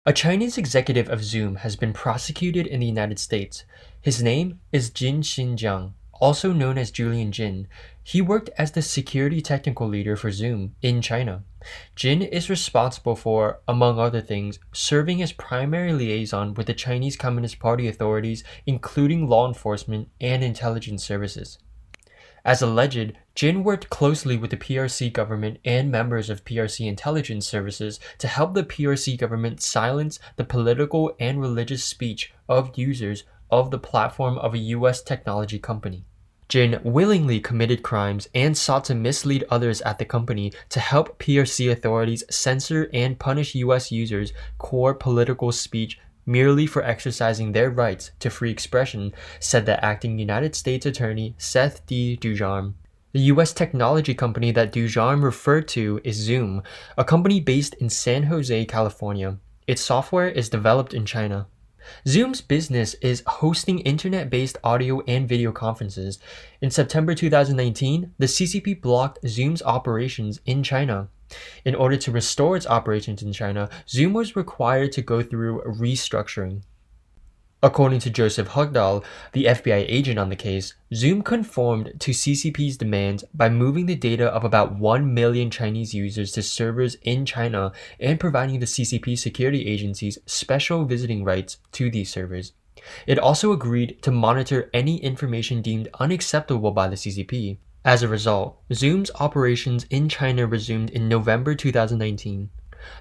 A Chinese executive of Zoom has been prosecuted in the United States. His name is Jin Xinjiang, also known as Julien Jin. He worked as the security technical leader for Zoom in China. Jin is responsible for, among other things, serving as primary liaison with the Chinese Communist Party authorities, including law enforcement and intelligence services. As alleged, Jin worked closely with the PRC government and members of PRC intelligence services to help the PRC government silence the political and religious speech of users of the platform of a US technology company. Jin willingly committed crimes and sought to mislead others at the company to help PRC authorities censor and punish US users' core political speech merely for exercising their rights to free expression, said the acting United States Attorney Seth DuCharme. The U.S. technology company that DuCharme referred to is Zoom, a company based in San Jose, California. Its software is developed in China. Zoom's business is hosting internet-based audio and video conferences. In September 2019, the CCP blocked Zoom's operations in China. In order to restore its operations in China, Zoom was required to go through restructuring. According to Joseph Hugdahl, the FBI agent on the case, Zoom conformed to CCP's demands by moving the data of about 1 million Chinese users to servers in China and providing the CCP security agencies special visiting rights to these servers. It also agreed to monitor any information deemed unacceptable by the CCP. As a result, Zoom's operations in China resumed in November 2019.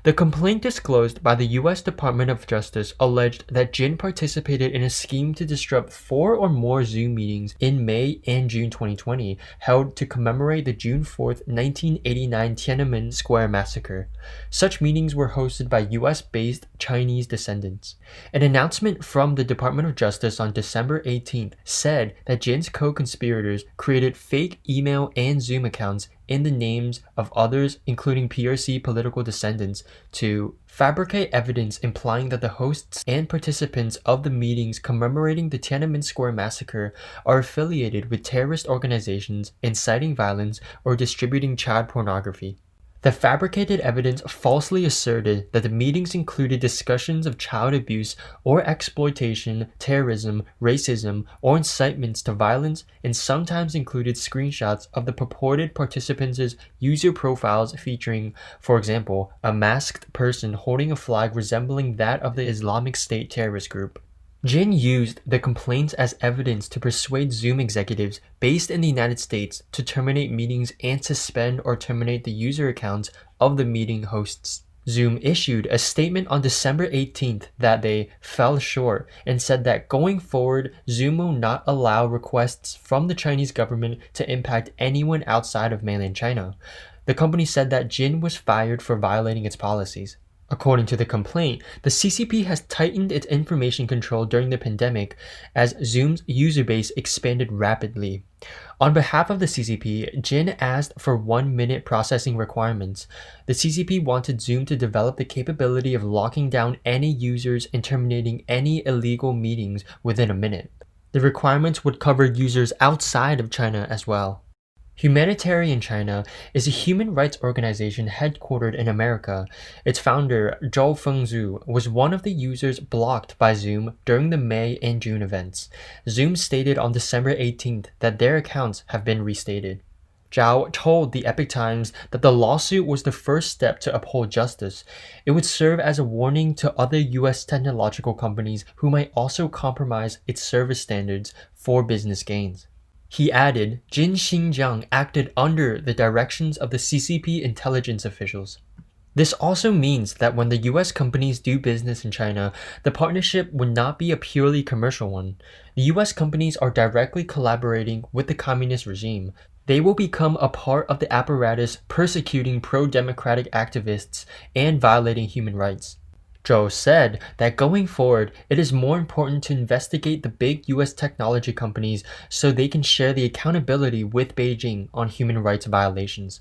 The complaint disclosed by the U.S. Department of Justice alleged that Jin participated in a scheme to disrupt 4 or more Zoom meetings in May and June 2020, held to commemorate the June 4, 1989 Tiananmen Square massacre. Such meetings were hosted by U.S.-based Chinese descendants. An announcement from the Department of Justice on December 18th said that Jin's co-conspirators created fake email and Zoom accounts in the names of others, including PRC political descendants, to fabricate evidence implying that the hosts and participants of the meetings commemorating the Tiananmen Square massacre are affiliated with terrorist organizations, inciting violence, or distributing child pornography. The fabricated evidence falsely asserted that the meetings included discussions of child abuse or exploitation, terrorism, racism, or incitements to violence, and sometimes included screenshots of the purported participants' user profiles featuring, for example, a masked person holding a flag resembling that of the Islamic State terrorist group. Jin used the complaints as evidence to persuade Zoom executives based in the United States to terminate meetings and suspend or terminate the user accounts of the meeting hosts. Zoom issued a statement on December 18th that they fell short and said that going forward, Zoom will not allow requests from the Chinese government to impact anyone outside of mainland China. The company said that Jin was fired for violating its policies. According to the complaint, the CCP has tightened its information control during the pandemic as Zoom's user base expanded rapidly. On behalf of the CCP, Jin asked for 1-minute processing requirements. The CCP wanted Zoom to develop the capability of locking down any users and terminating any illegal meetings within a minute. The requirements would cover users outside of China as well. Humanitarian China is a human rights organization headquartered in America. Its founder, Zhao Fengzhu, was one of the users blocked by Zoom during the May and June events. Zoom stated on December 18th that their accounts have been restated. Zhao told the Epoch Times that the lawsuit was the first step to uphold justice. It would serve as a warning to other U.S. technological companies who might also compromise its service standards for business gains. He added, Jin Xinjiang acted under the directions of the CCP intelligence officials. This also means that when the US companies do business in China, the partnership would not be a purely commercial one. The US companies are directly collaborating with the communist regime. They will become a part of the apparatus persecuting pro-democratic activists and violating human rights. Zhou said that going forward, it is more important to investigate the big US technology companies so they can share the accountability with Beijing on human rights violations.